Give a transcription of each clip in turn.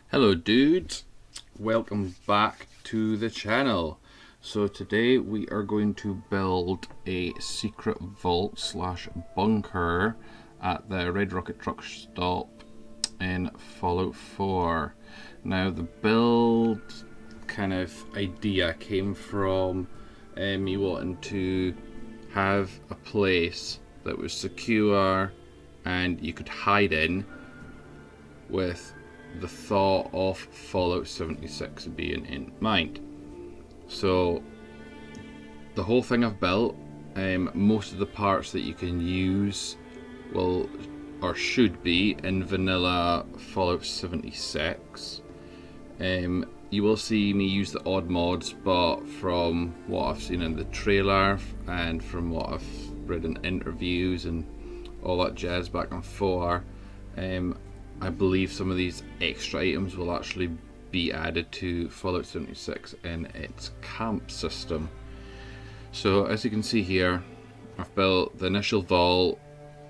Hello dudes, welcome back to the channel. So today we are going to build a secret vault slash bunker at the Red Rocket truck stop in Fallout 4. Now the build kind of idea came from me wanting to have a place that was secure and you could hide in, with the thought of Fallout 76 being in mind. So the whole thing I've built, most of the parts that you can use will or should be in vanilla Fallout 76. You will see me use the odd mods, but from what I've seen in the trailer and from what I've read in interviews and all that jazz back and forth, I believe some of these extra items will actually be added to Fallout 76 in its camp system. So as you can see here, I've built the initial vault.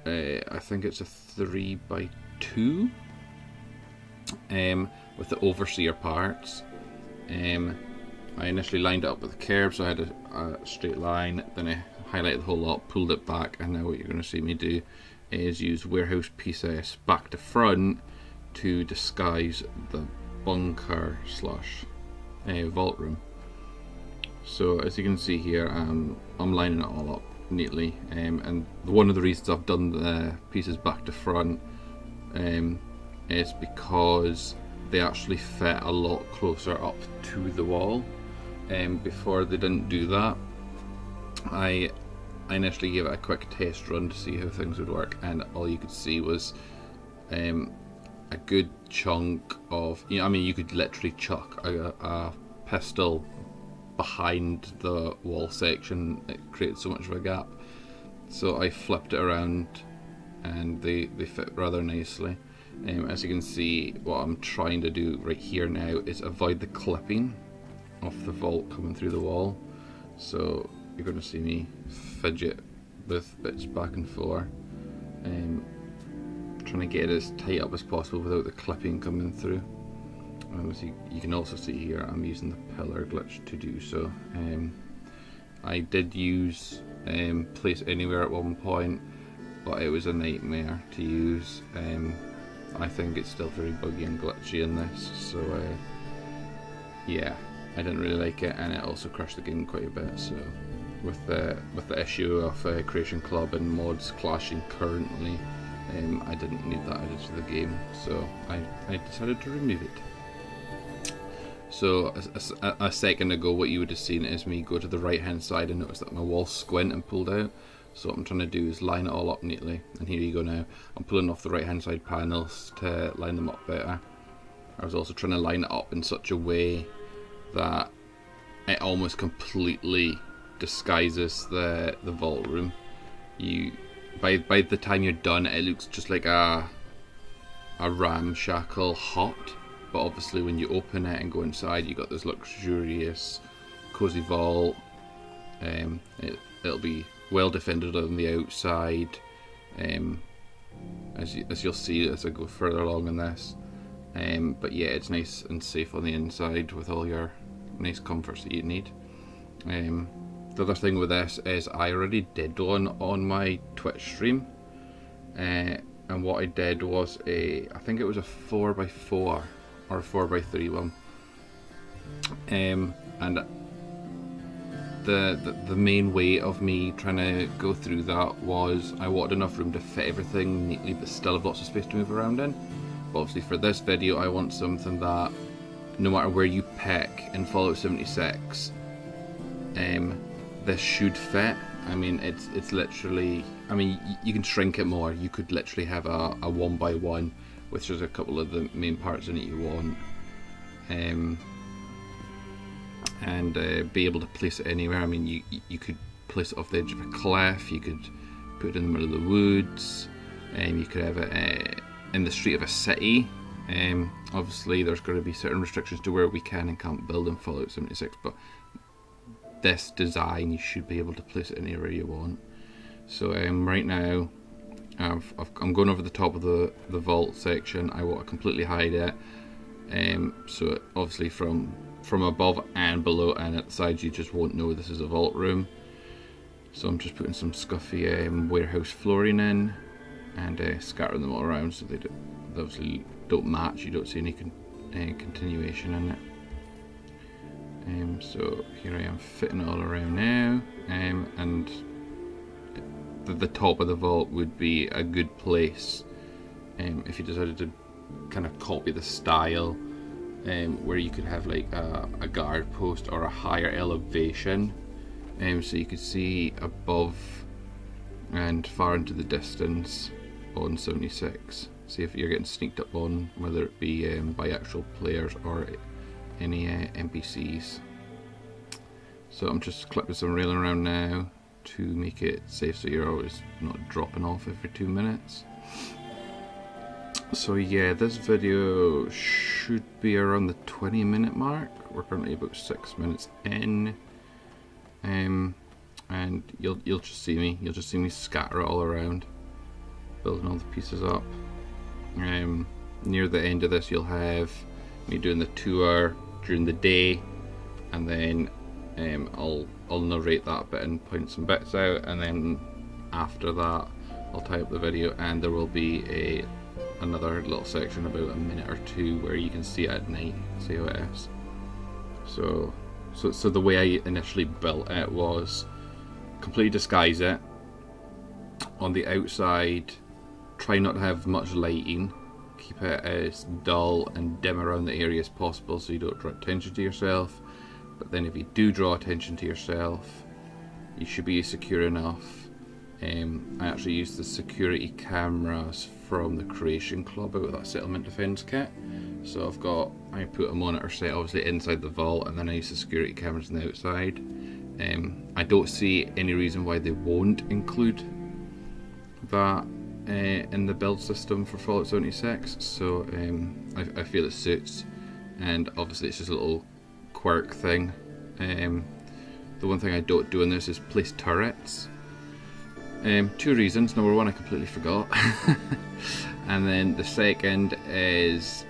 I think it's a 3x2 with the overseer parts. I initially lined it up with the curve, so I had a straight line, then I highlighted the whole lot, pulled it back, and now what you're going to see me do is use warehouse pieces back to front to disguise the bunker slash vault room. So as you can see here, I'm lining it all up neatly, and one of the reasons I've done the pieces back to front is because they actually fit a lot closer up to the wall. Before they didn't do that, I initially gave it a quick test run to see how things would work, and all you could see was a good chunk of, you could literally chuck a pistol behind the wall section. It created so much of a gap, so I flipped it around and they fit rather nicely. As you can see, what I'm trying to do right here now is avoid the clipping of the vault coming through the wall. So you're going to see me fidget with bits back and forth, trying to get it as tight up as possible without the clipping coming through. As you can also see here, I'm using the pillar glitch to do so. I did use place anywhere at one point, but it was a nightmare to use. I think it's still very buggy and glitchy in this, so yeah, I didn't really like it, and it also crashed the game quite a bit. So with the issue of Creation Club and mods clashing currently, I didn't need that added to the game, so I decided to remove it. So a second ago, what you would have seen is me go to the right hand side and notice that my wall squint and pulled out. So what I'm trying to do is line it all up neatly, and here you go now. I'm pulling off the right hand side panels to line them up better. I was also trying to line it up in such a way that it almost completely disguises the vault room. By the time you're done, it looks just like a ramshackle hut, but obviously when you open it and go inside, you got this luxurious cozy vault. It'll be well defended on the outside, as you'll see as I go further along in this. But yeah, it's nice and safe on the inside with all your nice comforts that you need. The other thing with this is I already did one on my Twitch stream, and what I did was I think it was a 4x4 or a 4x3 one, and the main way of me trying to go through that was I wanted enough room to fit everything neatly but still have lots of space to move around in. But obviously for this video I want something that no matter where you pick in Fallout 76, this should fit. I mean, it's literally, you can shrink it more. You could literally have a 1x1, which is a couple of the main parts in it you want, and be able to place it anywhere. I mean, you could place it off the edge of a cliff, you could put it in the middle of the woods, and you could have it in the street of a city. Obviously there's going to be certain restrictions to where we can and can't build in Fallout 76, but this design you should be able to place it anywhere you want. So right now I'm going over the top of the vault section. I want to completely hide it. So obviously from above and below and at the sides you just won't know this is a vault room. So I'm just putting some scuffy warehouse flooring in and scattering them all around so they obviously don't match, you don't see any continuation in it. So here I am fitting it all around now, and the top of the vault would be a good place if you decided to kind of copy the style, where you could have like a guard post or a higher elevation, so you could see above and far into the distance on 76. See if you're getting sneaked up on, whether it be by actual players or any NPCs. So I'm just clipping some railing around now to make it safe so you're always not dropping off every 2 minutes. So yeah, this video should be around the 20-minute mark. We're currently about 6 minutes in, and you'll just see me scatter it all around, building all the pieces up. Near the end of this, you'll have me doing the tour during the day, and then I'll narrate that bit and point some bits out, and then after that I'll tie up the video, and there will be another little section about a minute or two where you can see it at night, see how it is. So the way I initially built it was completely disguise it on the outside, try not to have much lighting, keep it as dull and dim around the area as possible so you don't draw attention to yourself. But then if you do draw attention to yourself, you should be secure enough. I actually used the security cameras from the Creation Club out of that settlement defense kit. So I put a monitor set obviously inside the vault, and then I use the security cameras on the outside. I don't see any reason why they won't include that in the build system for Fallout 76, so I feel it suits, and obviously it's just a little quirk thing. The one thing I don't do in this is place turrets. 2 reasons. Number one, I completely forgot. And then the second is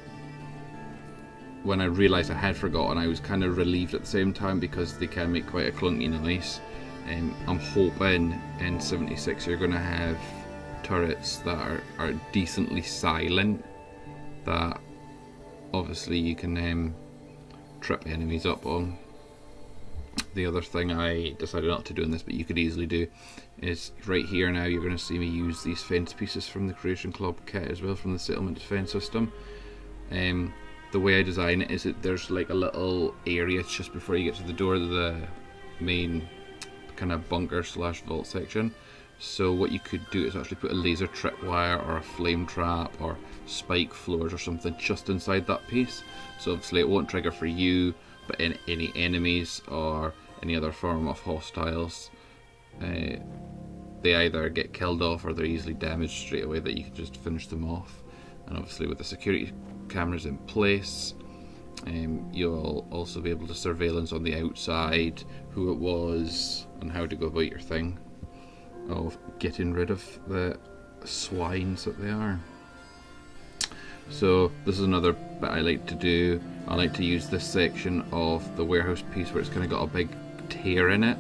when I realised I had forgotten, I was kind of relieved at the same time because they can make quite a clunky noise. I'm hoping in 76 you're going to have turrets that are decently silent, that obviously you can trip enemies up on. The other thing I decided not to do in this, but you could easily do, is right here now you're going to see me use these fence pieces from the Creation Club kit as well, from the settlement defense system. The way I design it is that there's like a little area just before you get to the door of the main kind of bunker slash vault section. So what you could do is actually put a laser tripwire or a flame trap or spike floors or something just inside that piece. So obviously it won't trigger for you, but in any enemies or any other form of hostiles, they either get killed off or they're easily damaged straight away, that you can just finish them off. And obviously with the security cameras in place, you'll also be able to surveillance on the outside who it was and how to go about your thing of getting rid of the swines that they are. So this is another bit I like to do. I like to use this section of the warehouse piece where it's kind of got a big tear in it.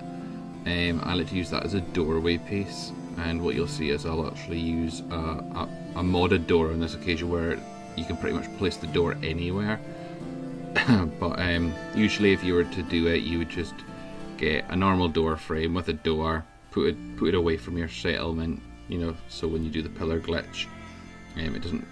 I like to use that as a doorway piece, and what you'll see is I'll actually use a modded door on this occasion where you can pretty much place the door anywhere. But usually if you were to do it, you would just get a normal door frame with a door, put it away from your settlement, you know, so when you do the pillar glitch, it doesn't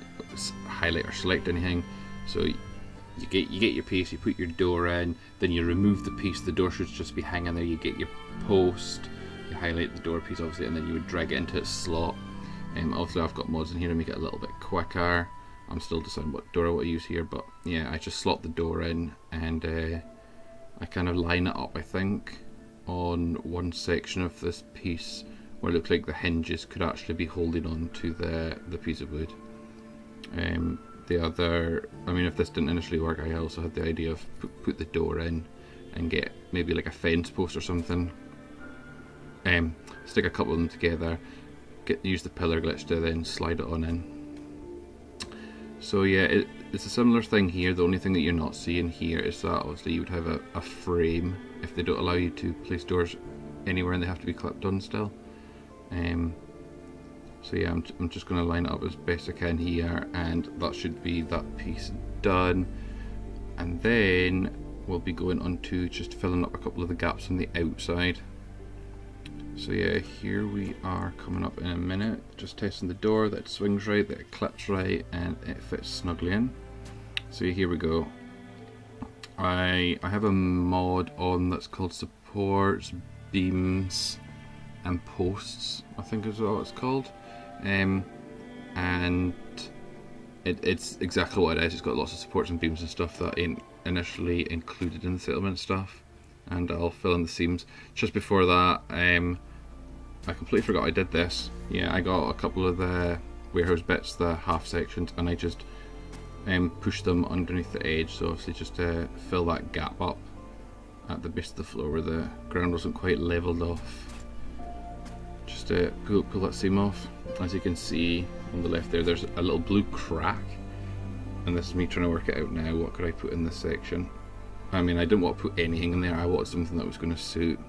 highlight or select anything. So you get your piece, you put your door in, then you remove the piece, the door should just be hanging there. You get your post, you highlight the door piece obviously, and then you would drag it into its slot. Obviously I've got mods in here to make it a little bit quicker. I'm still deciding what door I want to use here, but yeah, I just slot the door in, and I kind of line it up, I think, on one section of this piece where it looks like the hinges could actually be holding on to the piece of wood. The other, I mean, if this didn't initially work, I also had the idea of put the door in and get maybe like a fence post or something, stick a couple of them together, use the pillar glitch to then slide it on in. So yeah, it's a similar thing here. The only thing that you're not seeing here is that obviously you would have a frame if they don't allow you to place doors anywhere and they have to be clipped on still. So yeah, I'm just going to line it up as best I can here, and that should be that piece done. And then we'll be going on to just filling up a couple of the gaps on the outside. So yeah, here we are coming up in a minute, just testing the door, that it swings right, that it clips right, and it fits snugly in. So here we go. I have a mod on that's called supports, beams and posts, I think is what it's called. And it's exactly what it is. It's got lots of supports and beams and stuff that ain't initially included in the settlement stuff, and I'll fill in the seams. Just before that, I completely forgot I did this. Yeah, I got a couple of the warehouse bits, the half sections, and I just pushed them underneath the edge, so obviously just to fill that gap up at the base of the floor where the ground wasn't quite leveled off. Just to pull that seam off. As you can see on the left there, there's a little blue crack, and this is me trying to work it out now. What could I put in this section? I mean, I didn't want to put anything in there. I wanted something that was going to suit.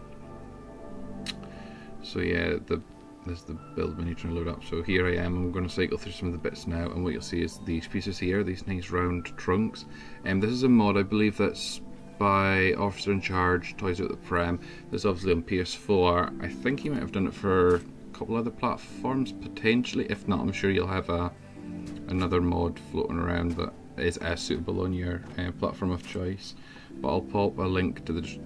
So yeah, this is the build menu trying to load up. So here I am. I'm going to cycle through some of the bits now, and what you'll see is these pieces here, these nice round trunks. And this is a mod, I believe, that's by Officer in Charge, Toys Out the Prem. This is obviously on PS4. I think he might have done it for a couple other platforms potentially. If not, I'm sure you'll have another mod floating around that is as suitable on your platform of choice. But I'll pop a link to this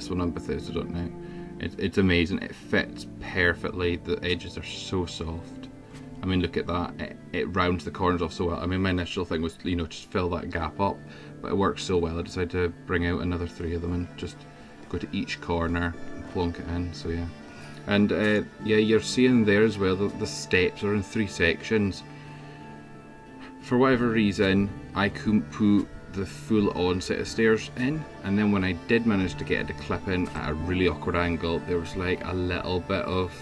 one on Bethesda.net. It's amazing. It fits perfectly. The edges are so soft. I mean, look at that. It rounds the corners off so well. I mean, my initial thing was, you know, just fill that gap up, but it works so well. I decided to bring out another 3 of them and just go to each corner and plonk it in. So yeah, and yeah, you're seeing there as well that the steps are in 3 sections. For whatever reason, I couldn't put the full on set of stairs in, and then when I did manage to get it to clip in at a really awkward angle, there was like a little bit of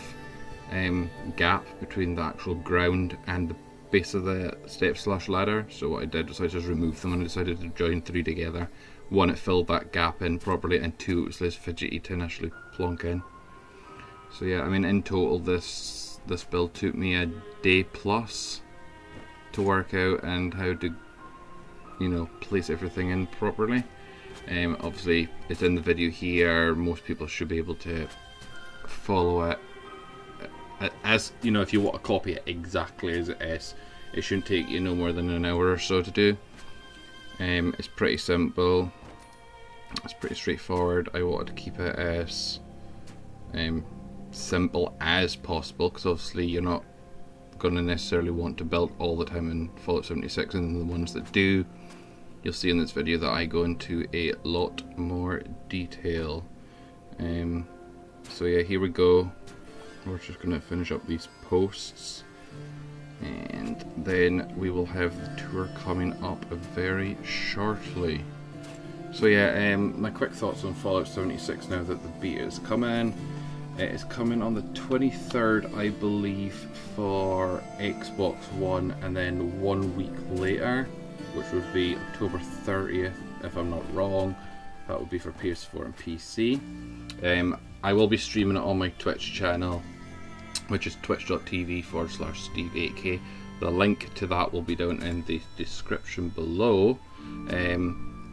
gap between the actual ground and the base of the steps / ladder. So what I did was I just removed them and I decided to join 3 together. 1, it filled that gap in properly, and 2, it was less fidgety to initially plonk in. So yeah, I mean, in total this build took me a day plus to work out and how to, you know, place everything in properly. Obviously it's in the video here. Most people should be able to follow it as, you know, if you want to copy it exactly as it is. It shouldn't take you no more than an hour or so to do. It's pretty simple, it's pretty straightforward. I wanted to keep it as simple as possible, because obviously you're not going to necessarily want to build all the time in Fallout 76, and the ones that do, you'll see in this video that I go into a lot more detail. So yeah, here we go. We're just going to finish up these posts, and then we will have the tour coming up very shortly. So yeah, my quick thoughts on Fallout 76 now that the beta is coming. It is coming on the 23rd, I believe, for Xbox One, and then 1 week later, which would be October 30th, if I'm not wrong, that would be for PS4 and PC. I will be streaming it on my Twitch channel, which is twitch.tv/Steve8k. The link to that will be down in the description below.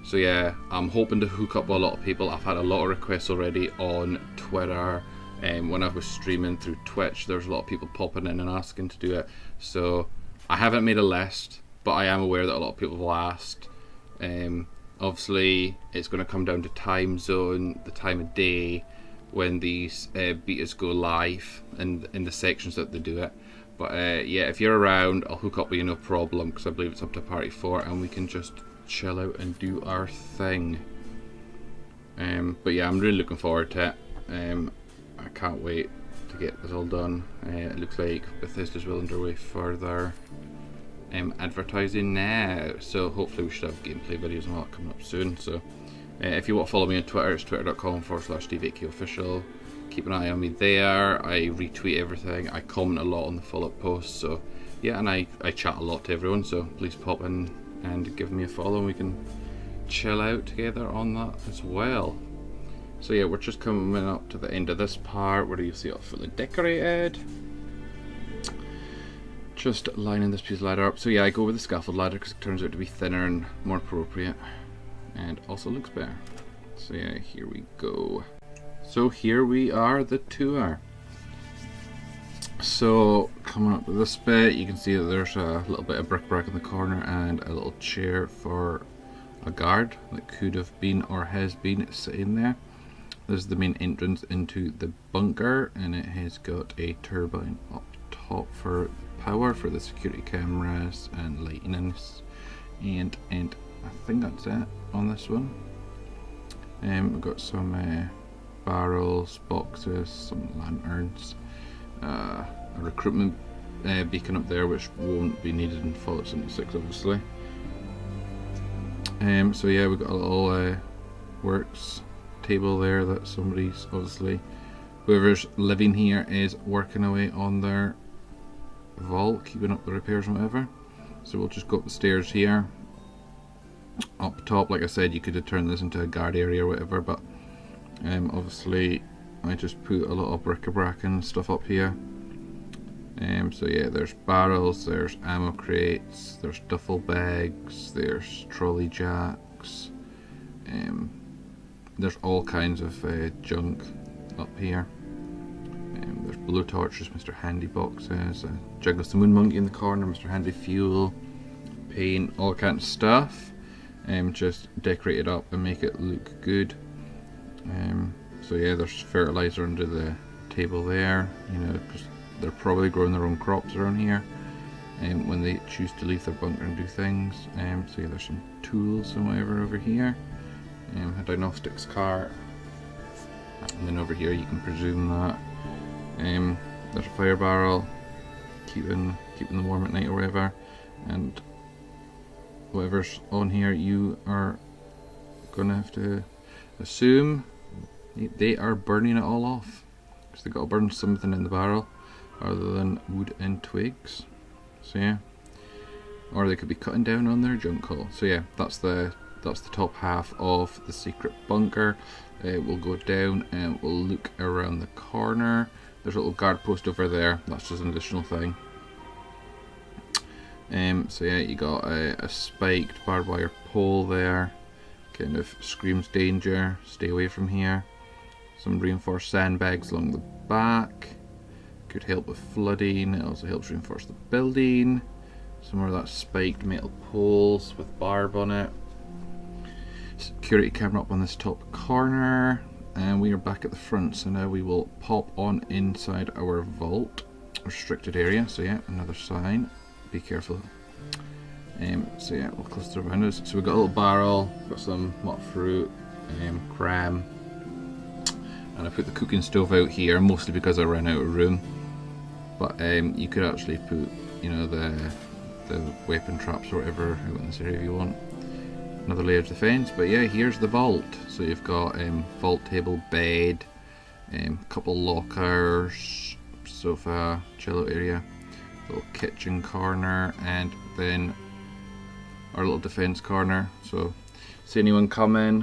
So yeah, I'm hoping to hook up a lot of people. I've had a lot of requests already on Twitter. When I was streaming through Twitch, there's a lot of people popping in and asking to do it. So I haven't made a list, but I am aware that a lot of people have asked. Obviously, it's going to come down to time zone, the time of day when these betas go live, and in the sections that they do it. But yeah, if you're around, I'll hook up with you, no problem, because I believe it's up to party 4, and we can just chill out and do our thing. But yeah, I'm really looking forward to it. I can't wait to get this all done. It looks like Bethesda's well underway for their advertising now, so hopefully we should have gameplay videos and all that coming up soon. So if you want to follow me on Twitter, it's twitter.com/Steve8kofficial. Keep an eye on me there. I retweet everything, I comment a lot on the follow-up posts, so yeah, and I chat a lot to everyone, so please pop in and give me a follow and we can chill out together on that as well. So yeah, we're just coming up to the end of this part where you see it fully decorated. Just lining this piece of ladder up. So yeah, I go with the scaffold ladder because it turns out to be thinner and more appropriate and also looks better. So yeah, here we go. So here we are, the tour. So coming up to this bit, you can see that there's a little bit of bric-a-brac in the corner and a little chair for a guard that could have been or has been sitting there. This is the main entrance into the bunker, and it has got a turbine up top for power for the security cameras and lighting and I think that's it on this one. We've got some barrels, boxes, some lanterns, a recruitment beacon up there which won't be needed in Fallout 76 obviously. So yeah, we've got a little works table there that somebody's obviously, whoever's living here is working away on their vault, keeping up the repairs and whatever. So we'll just go up the stairs here. Up top, like I said, you could have turned this into a guard area or whatever, but obviously I just put a lot of bric-a-brac and stuff up here. So yeah, there's barrels, there's ammo crates, there's duffel bags, there's trolley jacks, there's all kinds of junk up here. There's blow torches, Mr. Handy boxes, Juggles the Moon Monkey in the corner, Mr. Handy fuel, paint, all kinds of stuff. Just decorate it up and make it look good. So yeah, there's fertilizer under the table there, you know, because they're probably growing their own crops around here when they choose to leave their bunker and do things. So yeah, there's some tools and whatever over here. A diagnostics cart, and then over here you can presume that there's a fire barrel, keeping them warm at night or whatever, and whatever's on here you are gonna have to assume they are burning it all off, because they got to burn something in the barrel other than wood and twigs. So yeah, or they could be cutting down on their junk haul. So yeah, that's the top half of the secret bunker. We'll go down and we'll look around the corner. There's a little guard post over there, that's just an additional thing. So yeah, you got a spiked barbed wire pole there, kind of screams danger, stay away from here. Some reinforced sandbags along the back, could help with flooding. It also helps reinforce the building. Some more of that spiked metal poles with barb on it. Security camera up on this top corner, and we are back at the front. So now we will pop on inside our vault, restricted area. So yeah, another sign, be careful. So yeah, we'll close the windows. So we've got a little barrel, got some mutt fruit, cram, and I put the cooking stove out here mostly because I ran out of room. But you could actually put, you know, the weapon traps or whatever out in this area if you want. Another layer of defense. But yeah, here's the vault. So you've got vault table, bed, couple lockers, sofa, chill out area, little kitchen corner, and then our little defense corner. So see anyone come in,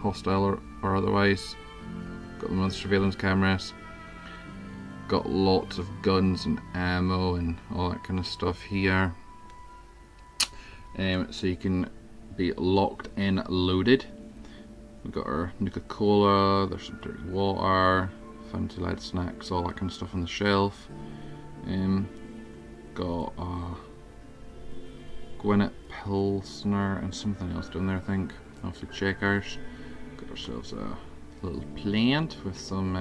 hostile or otherwise. Got them on surveillance cameras. Got lots of guns and ammo and all that kind of stuff here. So you can be locked and loaded. We've got our Nuka-Cola, there's some dirty water, fancy light snacks, all that kind of stuff on the shelf. Got a Gwinnett Pilsner and something else down there, I think. Off the checkers. Got ourselves a little plant with some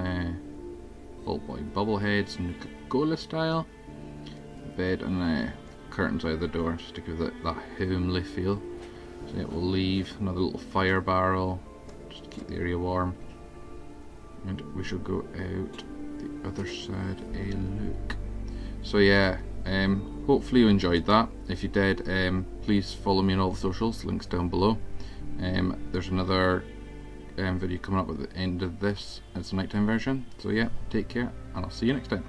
Vault Boy bubbleheads, Nuka-Cola style. Bed and curtains out the door just to give it that homely feel. So yeah, we'll leave another little fire barrel just to keep the area warm. And we shall go out the other side a look. So yeah, hopefully you enjoyed that. If you did, please follow me on all the socials, links down below. There's another video coming up at the end of this. It's a nighttime version. So yeah, take care and I'll see you next time.